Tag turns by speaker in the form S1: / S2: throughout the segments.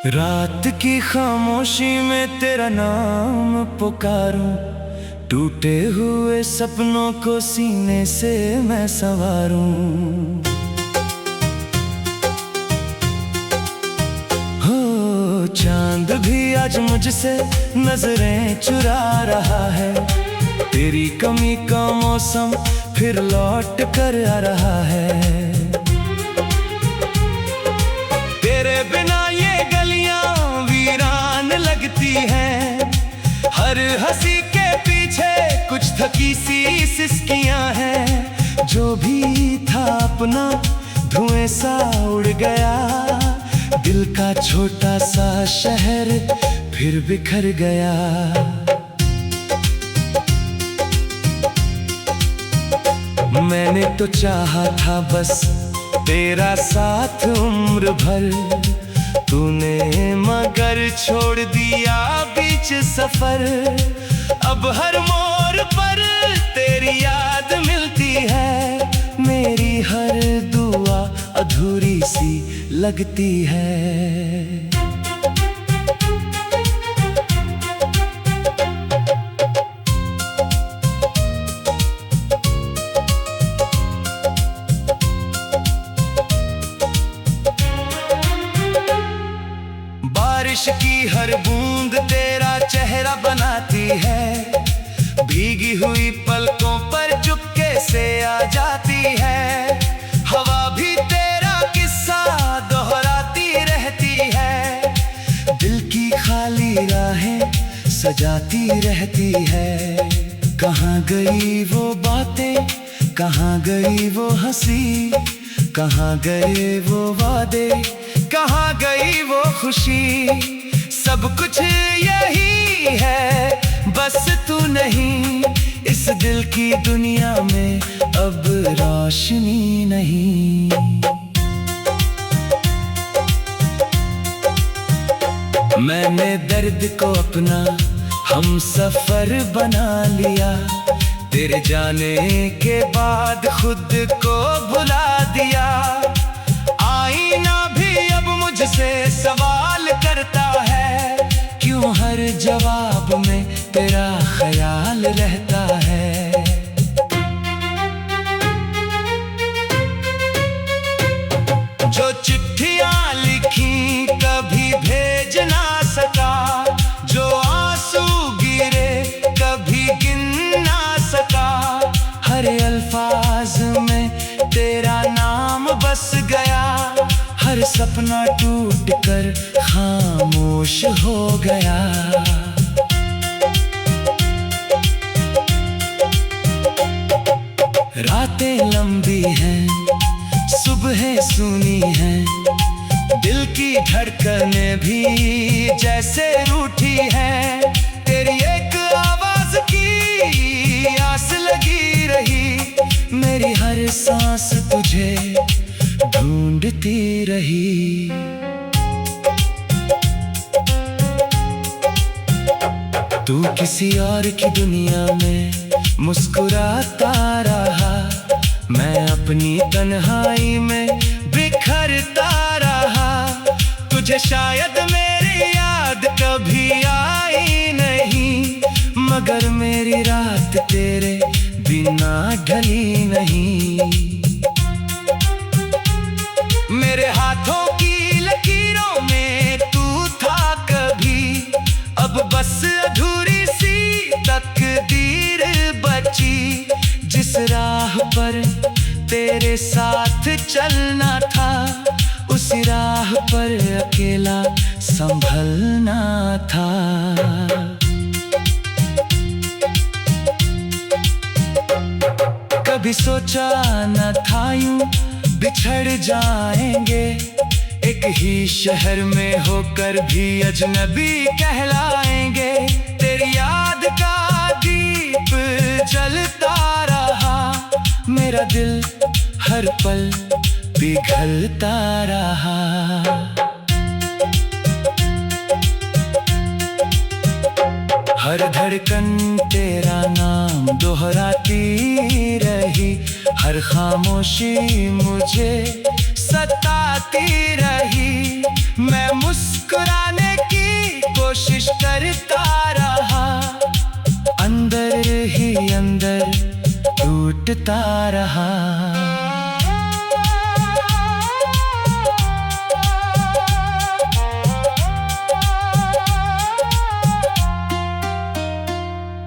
S1: रात की खामोशी में तेरा नाम पुकारूं, टूटे हुए सपनों को सीने से मैं संवारूं। हो चांद भी आज मुझसे नजरें चुरा रहा है, तेरी कमी का मौसम फिर लौट कर आ रहा है। तेरे बिना ये गलियां वीरान लगती हैं, हर हंसी के पीछे कुछ थकी सी सिसकियां हैं। जो भी था अपना धुएं सा उड़ गया, दिल का छोटा सा शहर फिर बिखर गया। मैंने तो चाहा था बस तेरा साथ उम्र भर, तूने मगर छोड़ दिया बीच सफर। अब हर मोड़ पर तेरी याद मिलती है, मेरी हर दुआ अधूरी सी लगती है। बारिश की हर बूंद तेरा चेहरा बनाती है, भीगी हुई पलकों पर चुपके से आ जाती है। हवा भी तेरा किस्सा दोहराती रहती है, दिल की खाली राहें सजाती रहती है। कहाँ गई वो बातें, कहाँ गई वो हंसी, कहाँ गए वो वादे, कहाँ गई वो खुशी। सब कुछ यही है बस तू नहीं, इस दिल की दुनिया में अब रोशनी नहीं। मैंने दर्द को अपना हम सफर बना लिया, तेरे जाने के बाद खुद को भुला दिया। आईना भी अब मुझसे सवाल करता है, क्यों हर जवाब में तेरा ख्याल रहता है। जो चिट्ठियां लिखी कभी भेज ना सका, जो आंसू गिरे कभी गिन ना सका, हर अल्फाज में तेरा नाम बस गया। हर सपना टूट कर खामोश हो गया। रातें लंबी हैं, सुबहें सूनी हैं, दिल की धड़कनें भी जैसे रूठी हैं। तेरी एक आवाज की आस लगी रही, मेरी हर सांस तुझे ढूंढती रही। तू किसी और की दुनिया में मुस्कुराता रहा, मैं अपनी तन्हाई में बिखरता रहा। तुझे शायद मेरी याद कभी आई नहीं, मगर मेरी रात तेरे बिना ढली नहीं। मेरे हाथों की लकीरों में तू था कभी, अब बस अधूरी सी तकदीर बची। जिस राह पर तेरे साथ चलना था, उसी राह पर अकेला संभलना था। कभी सोचा न था यूं बिछड़ जाएंगे, एक ही शहर में होकर भी अजनबी कहलाएंगे। तेरी याद का दीप जलता रहा, मेरा दिल हर पल पिघलता रहा। हर धड़कन तेरा नाम दोहराती रही, हर खामोशी मुझे सताती रही। मैं मुस्कुरा टूटता रहा।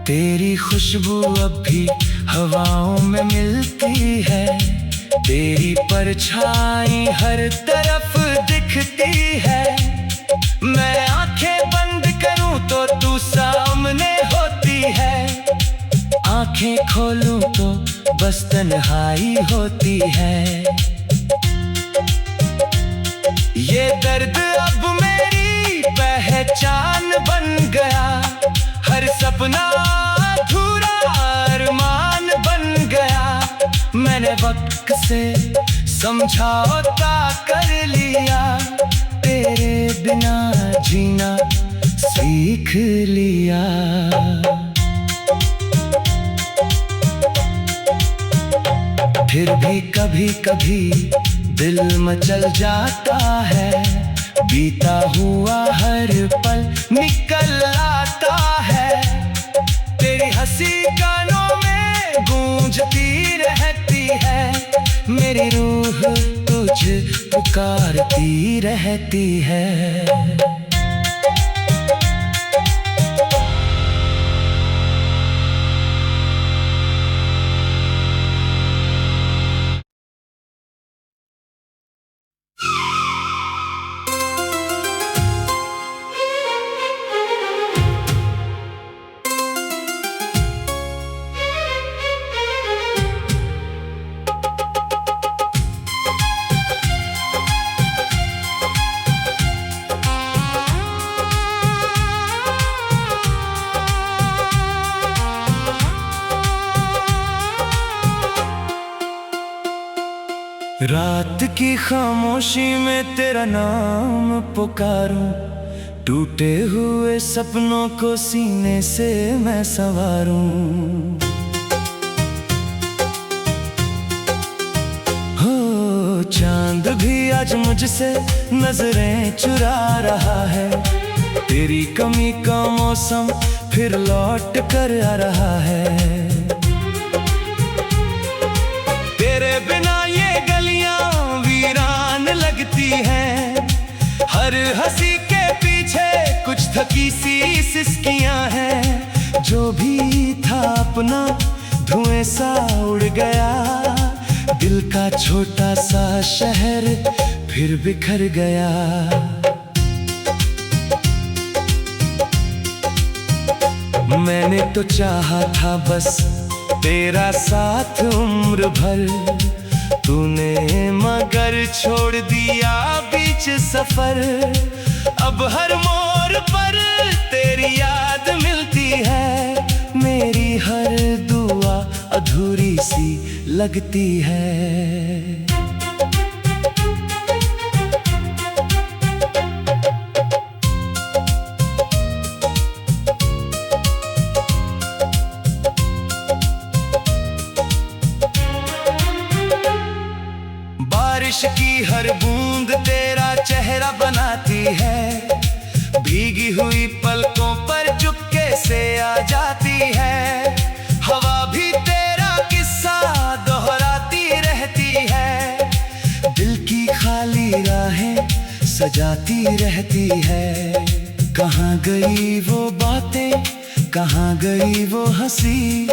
S1: तेरी खुशबू अब भी हवाओं में मिलती है, तेरी परछाई हर तरफ दिखती है। मैं आंखें बंद करूं तो तू सामने होती है, आंखें खोलूं तो बस तन्हाई होती है। ये दर्द अब मेरी पहचान बन गया, हर सपना अधूरा अरमान बन गया। मैंने वक्त से समझौता कर लिया, तेरे बिना जीना सीख लिया। फिर भी कभी कभी दिल मचल जाता है, बीता हुआ हर पल निकल आता है। तेरी हंसी कानों में गूंजती रहती है, मेरी रूह तुझे पुकारती रहती है। रात की खामोशी में तेरा नाम पुकारूं, टूटे हुए सपनों को सीने से मैं संवारूं। हो चांद भी आज मुझसे नजरें चुरा रहा है, तेरी कमी का मौसम फिर लौट कर आ रहा है। तेरे बिना ये गलियां वीरान लगती हैं, हर हंसी के पीछे कुछ थकी सी सिसकियां हैं। जो भी था अपना धुएं सा उड़ गया, दिल का छोटा सा शहर फिर बिखर गया। मैंने तो चाहा था बस तेरा साथ उम्र भर, तूने मगर छोड़ दिया बीच सफर। अब हर मोड़ पर तेरी याद मिलती है, मेरी हर दुआ अधूरी सी लगती है। बारिश की हर बूंद तेरा चेहरा बनाती है, भीगी हुई पलकों पर चुपके से आ जाती है। हवा भी तेरा किस्सा दोहराती रहती है, दिल की खाली राहें सजाती रहती है। कहाँ गई वो बातें, कहाँ गई वो हंसी,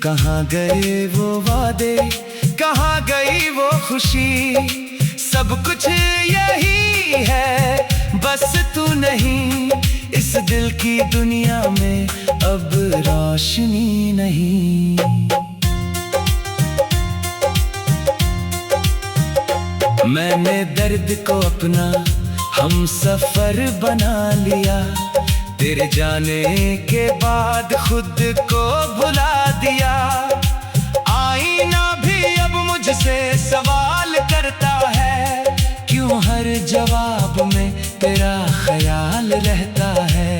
S1: कहाँ गए वो वादे, कहाँ गई वो खुशी। सब कुछ यही है बस तू नहीं, इस दिल की दुनिया में अब रोशनी नहीं। मैंने दर्द को अपना हम सफर बना लिया, तेरे जाने के बाद खुद को भुला दिया। आईना भी अब मुझसे सवाल करता है, क्यों हर जवाब में तेरा ख्याल रहता है।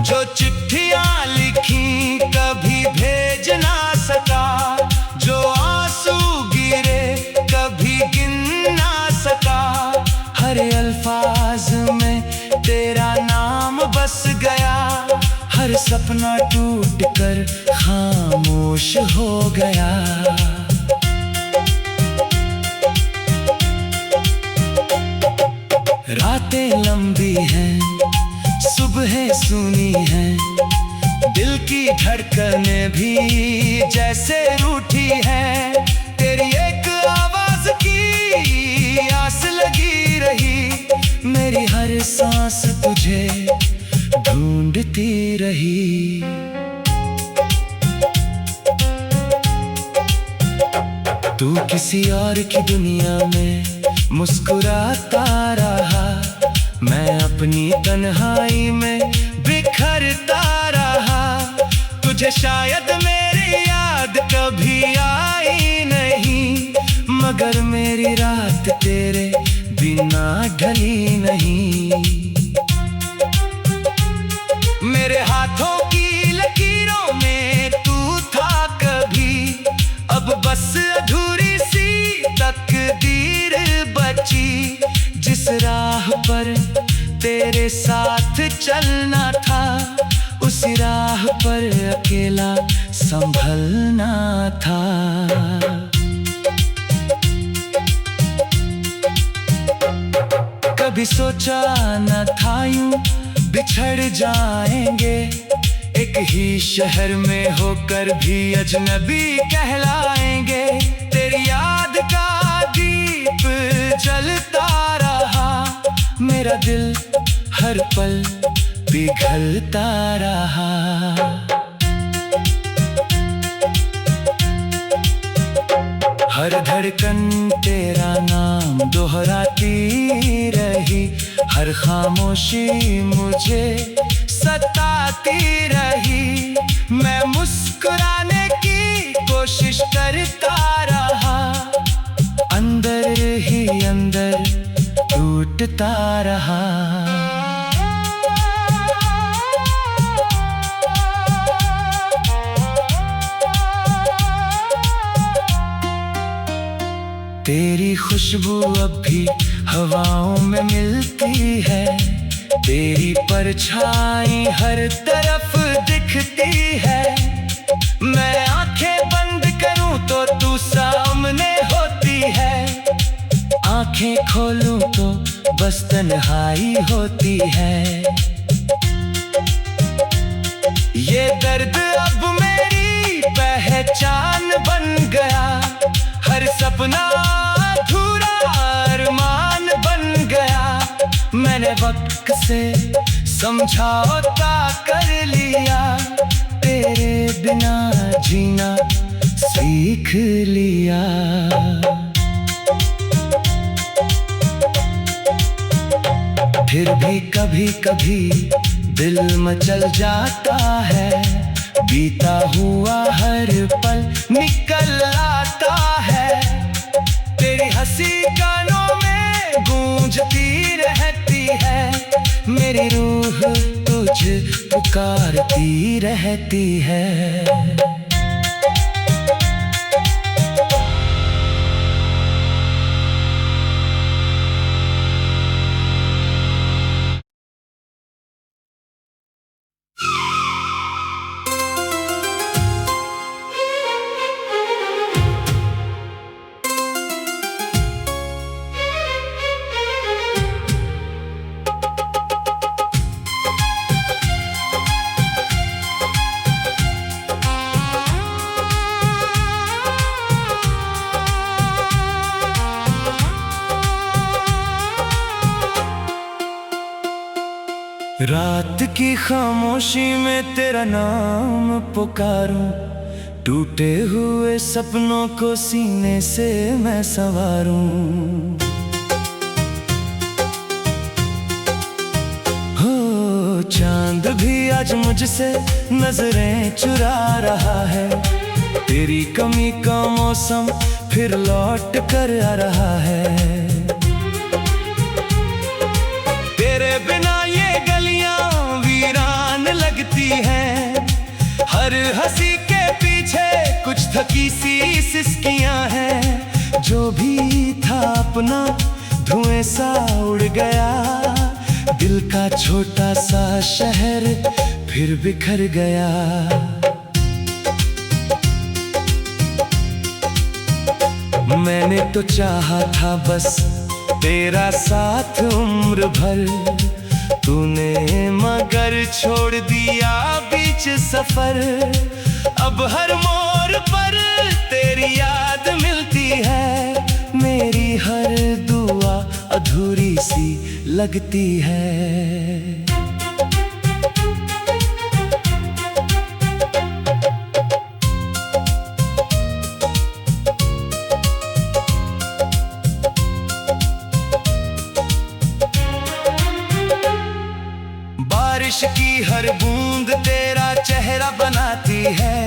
S1: जो चिट्ठियां लिखी कभी भेज ना सका, जो आंसू गिरे कभी गिन ना सका, हर अल्फाज में तेरा नाम बस गया, हर सपना टूट कर खामोश हो गया। रातें लंबी हैं, सुबहें सूनी हैं, दिल की धड़कनें भी जैसे रूठी हैं। तेरी एक आवाज की आस लगी रही, मेरी हर सांस तुझे ढूंढती रही। तू किसी और की दुनिया में मुस्कुराता रहा, मैं अपनी तन्हाई में बिखरता रहा। तुझे शायद मेरी याद कभी आई नहीं, मगर मेरी रात तेरे बिना ढली नहीं। मेरे हाथों की लकीरों में तू था कभी, अब बस अधूरी सी तकदीर बची। जिस राह पर तेरे साथ चलना था, उसी राह पर अकेला संभलना था। कभी सोचा न था यूं बिछड़ जाएंगे, एक ही शहर में होकर भी अजनबी कहलाएंगे। तेरी याद का दीप जलता रहा, मेरा दिल हर पल पिघलता रहा। हर धड़कन तेरा नाम दोहराती रही, हर खामोशी मुझे सताती रही। मैं मुस्कुराने की कोशिश करता रहा, अंदर ही अंदर टूटता रहा। तेरी खुशबू अब भी हवाओं में मिलती है, तेरी परछाई हर तरफ दिखती है। मैं आंखें बंद करूं तो तू सामने होती है, आंखें खोलूं तो बस तन्हाई होती है। ये दर्द अब मेरी पहचान बन गया, हर सपना अधूरा अरमान बन गया। मैंने वक्त से समझौता कर लिया, तेरे बिना जीना सीख लिया। फिर भी कभी कभी दिल मचल जाता है, बीता हुआ हर पल निकल आता है। तेरी हंसी कानों में गूंजती रहती है, मेरी रूह तुझे पुकारती रहती है। रात की खामोशी में तेरा नाम पुकारूं, टूटे हुए सपनों को सीने से मैं संवारूं। हो चांद भी आज मुझसे नजरें चुरा रहा है, तेरी कमी का मौसम फिर लौट कर आ रहा है। तेरे बिना ये गलियां वीरान लगती हैं, हर हंसी के पीछे कुछ थकी सी सिसकियां हैं। जो भी था अपना धुएं सा उड़ गया, दिल का छोटा सा शहर फिर बिखर गया। मैंने तो चाहा था बस तेरा साथ उम्र भर, तूने मगर छोड़ दिया बीच सफर। अब हर मोड़ पर तेरी याद मिलती है, मेरी हर दुआ अधूरी सी लगती है। बारिश की हर बूंद तेरा चेहरा बनाती है,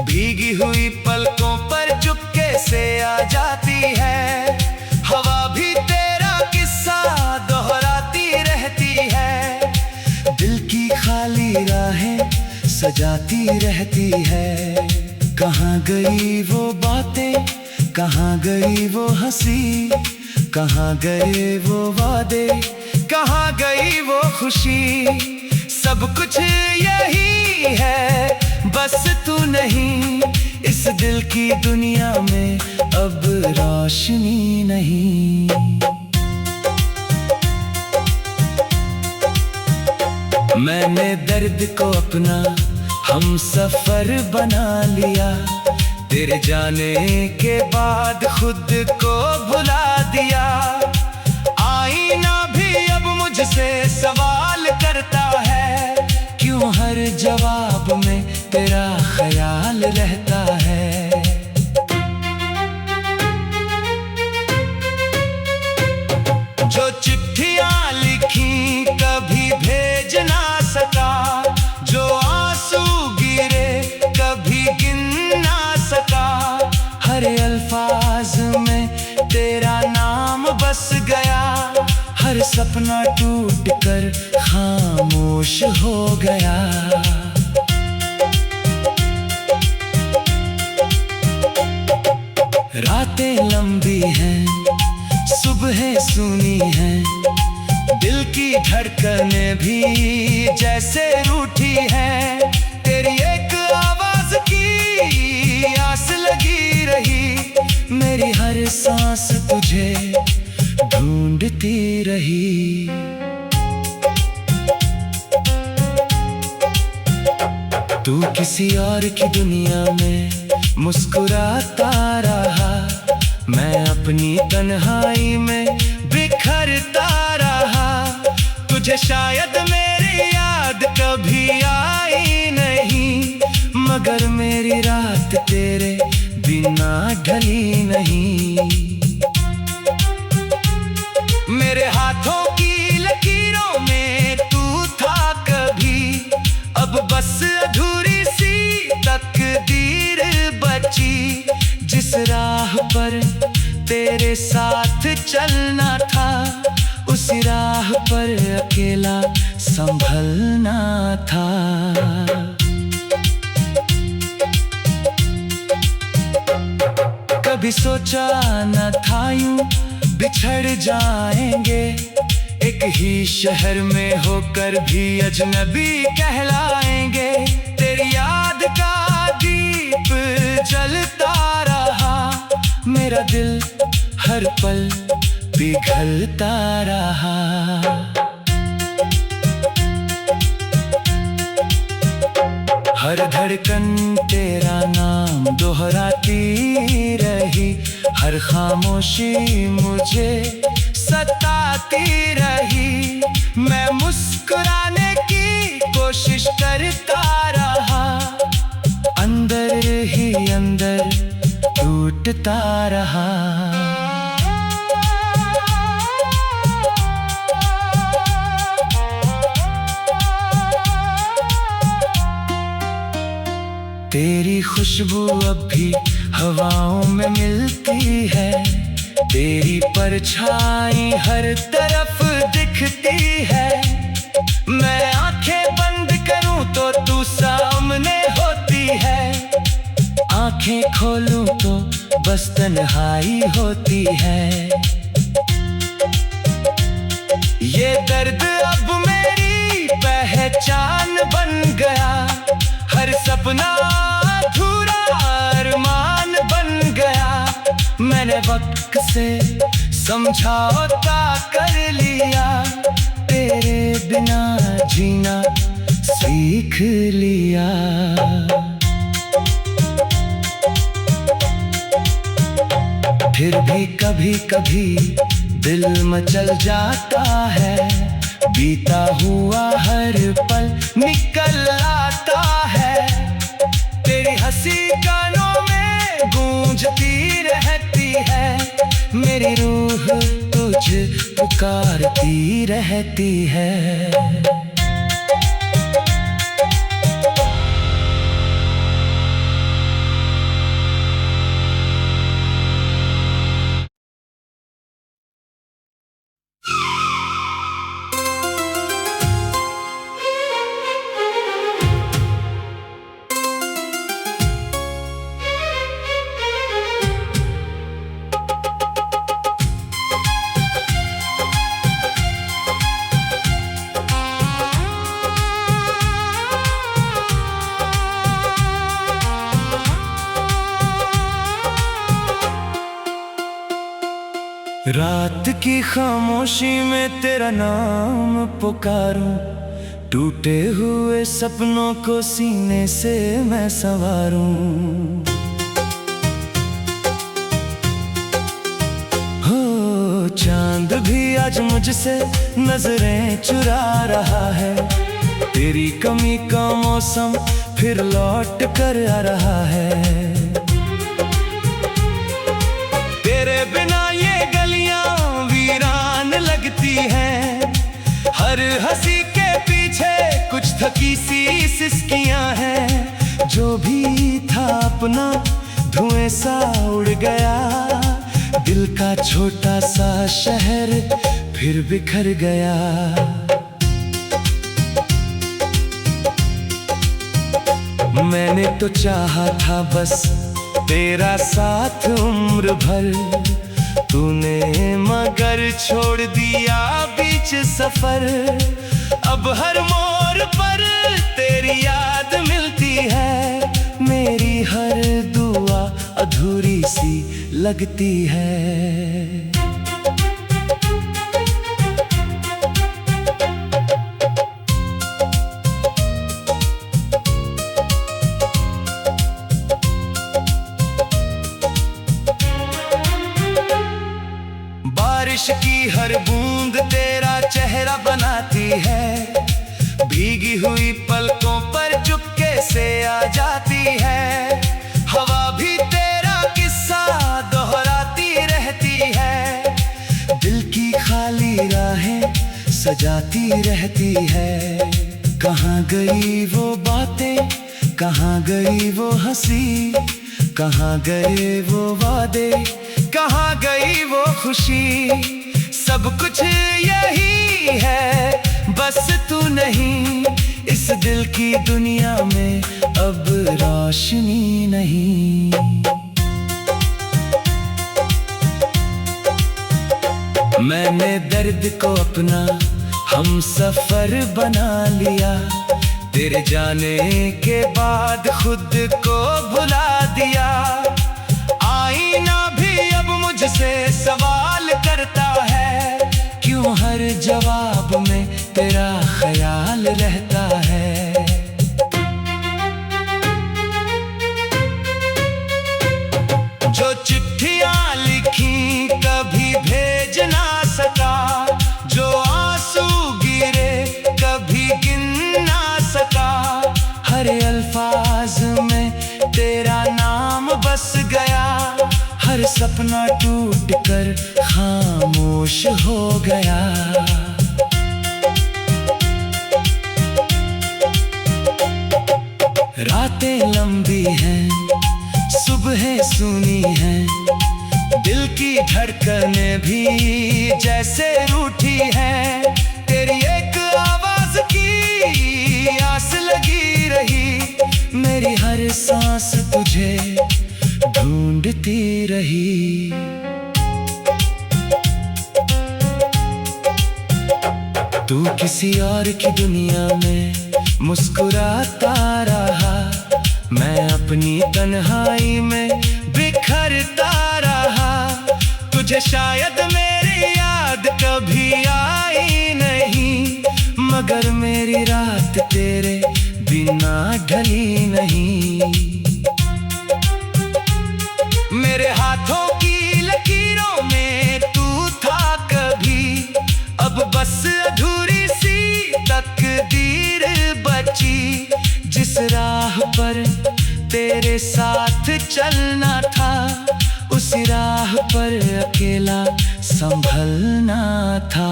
S1: भीगी हुई पलकों पर चुपके से आ जाती है। हवा भी तेरा किस्सा दोहराती रहती है, दिल की खाली राहें सजाती रहती है। कहाँ गई वो बातें, कहाँ गई वो हंसी, कहाँ गए वो वादे, कहाँ गई वो खुशी। सब कुछ यही है, बस तू नहीं। इस दिल की दुनिया में अब रोशनी नहीं। मैंने दर्द को अपना हम सफर बना लिया, तेरे जाने के बाद खुद को भुला दिया। आईना भी अब मुझसे सवाल करता है, क्यों हर जवाब में तेरा ख्याल रहता है। जो चिट्ठियां लिखी कभी भेज ना सका, जो आंसू गिरे कभी गिन ना सका, हर अल्फाज में तेरा नाम बस गया। हर सपना टूट कर खामोश हो गया। रातें लंबी हैं, सुबहें सुनी हैं, दिल की धड़कनें भी जैसे रूठी हैं। तेरी एक आवाज की आस लगी रही, मेरी हर सांस तुझे ढूंढती रही। तू किसी और की दुनिया में मुस्कुराता रहा, मैं अपनी तन्हाई में बिखरता रहा। तुझे शायद मेरी याद कभी आई नहीं, मगर मेरी रात तेरे बिना ढली नहीं। मेरे हाथों की लकीरों में तू था कभी, अब बस अधूरी सी तकदीर बची। जिस राह पर तेरे साथ चलना था, उसी राह पर अकेला संभलना था। कभी सोचा न था यूं बिछड़ जाएंगे, एक ही शहर में होकर भी अजनबी कहलाएंगे। तेरी याद का दीप जलता रहा, मेरा दिल हर पल पिघलता रहा। हर धड़कन तेरा नाम दोहराती रही, हर खामोशी मुझे सताती रही। मैं मुस्कुराने की कोशिश करता रहा, अंदर ही अंदर टूटता रहा। तेरी खुशबू अब भी हवाओं में मिलती है, तेरी परछाई हर तरफ दिखती है। मैं आंखें बंद करूं तो तू सामने होती है, आंखें खोलूं तो बस तन्हाई होती है। ये दर्द अब मेरी पहचान बन गया, हर सपना अधूरा अरमान बन गया। मैंने वक्त से समझौता कर लिया, तेरे बिना जीना सीख लिया। फिर भी कभी कभी दिल मचल जाता है, बीता हुआ हर पल निकल आता है। तेरी हंसी कानों में गूंजती रहती है, मेरी रूह तुझे पुकारती रहती है। रात की खामोशी में तेरा नाम पुकारूं, टूटे हुए सपनों को सीने से मैं संवारूं। हो चांद भी आज मुझसे नजरें चुरा रहा है, तेरी कमी का मौसम फिर लौट कर आ रहा है। तेरे बिना ये गलियां वीरान लगती हैं, हर हंसी के पीछे कुछ थकी सी सिसकियां हैं। जो भी था अपना धुएं सा उड़ गया, दिल का छोटा सा शहर फिर बिखर गया। मैंने तो चाहा था बस तेरा साथ उम्र भर, तूने मगर छोड़ दिया बीच सफर। अब हर मोड़ पर तेरी याद मिलती है, मेरी हर दुआ अधूरी सी लगती है। बारिश की हर बूंद तेरा चेहरा बनाती है, भीगी हुई पलकों पर चुपके से आ जाती है। हवा भी तेरा किस्सा दोहराती रहती है, दिल की खाली राहें सजाती रहती है। कहाँ गई वो बातें, कहाँ गई वो हंसी, कहाँ गए वो वादे, कहाँ गई वो खुशी। सब कुछ यही है, बस तू नहीं, इस दिल की दुनिया में अब रोशनी नहीं। मैंने दर्द को अपना हम सफर बना लिया, तेरे जाने के बाद खुद को भुला दिया। आईना भी अब मुझसे सवाल करता है, क्यों हर जवाब में तेरा ख्याल रहता है। जो चिट्ठियां लिखी कभी भेज ना सका, जो आंसू गिरे कभी गिन ना सका, हर अल्फाज में तेरा नाम बस गया। हर सपना टूट कर खामोश हो गया। रातें लंबी हैं, सुबहें सूनी हैं, दिल की धड़कनें भी जैसे रूठी हैं। तेरी एक आवाज की आस लगी रही, मेरी हर सांस तुझे ढूंढती रही। तू किसी और की दुनिया में मुस्कुराता रहा, मैं अपनी तन्हाई में बिखरता रहा। तुझे शायद मेरी याद कभी आई नहीं, मगर मेरी रात तेरे बिना ढली नहीं। मेरे हाथों की लकीरों में तू था कभी, अब बस अधूरी सी तकदीर बची। जिस राह पर तेरे साथ चलना था, उसी राह पर अकेला संभलना था।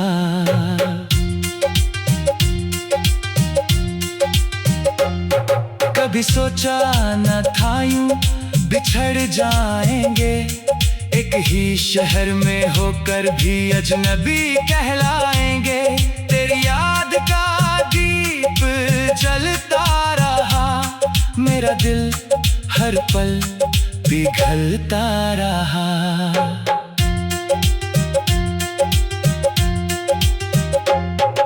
S1: कभी सोचा न था यूं बिछड़ जाएंगे, एक ही शहर में होकर भी अजनबी कहलाएंगे। तेरी याद का दीप जलता रहा, मेरा दिल हर पल पिघलता रहा।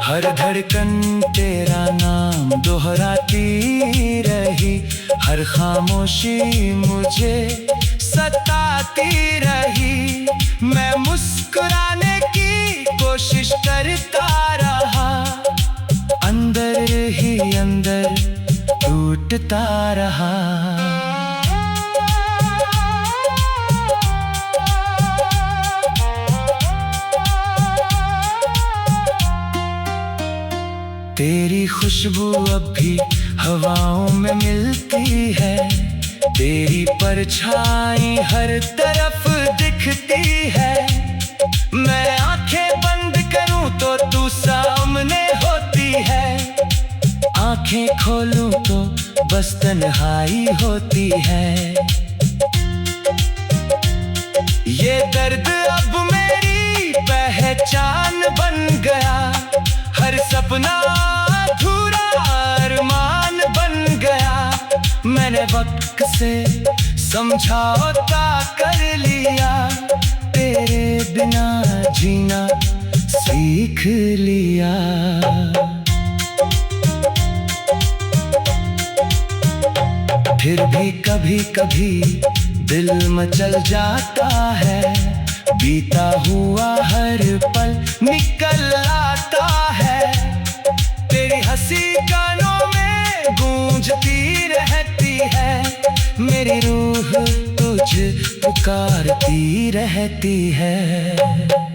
S1: हर धड़कन तेरा नाम दोहराती रही, हर खामोशी मुझे सताती रही। मैं मुस्कुराने की कोशिश करता रहा, अंदर ही अंदर टूटता रहा। तेरी खुशबू अब भी हवाओं में मिलती है, तेरी परछाई हर तरफ दिखती है। मैं आंखें बंद करूं तो तू सामने होती है, आंखें खोलूं तो बस तन्हाई होती है। ये दर्द अब मेरी पहचान बन गया, हर सपना अधूरा अरमान बन गया। मैंने वक्त से समझौता कर लिया, तेरे बिना जीना सीख लिया। फिर भी कभी कभी दिल मचल जाता है, बीता हुआ हर पल निकल आता है। तेरी हंसी कानों में गूंजती रहती है, मेरी रूह तुझे पुकारती रहती है।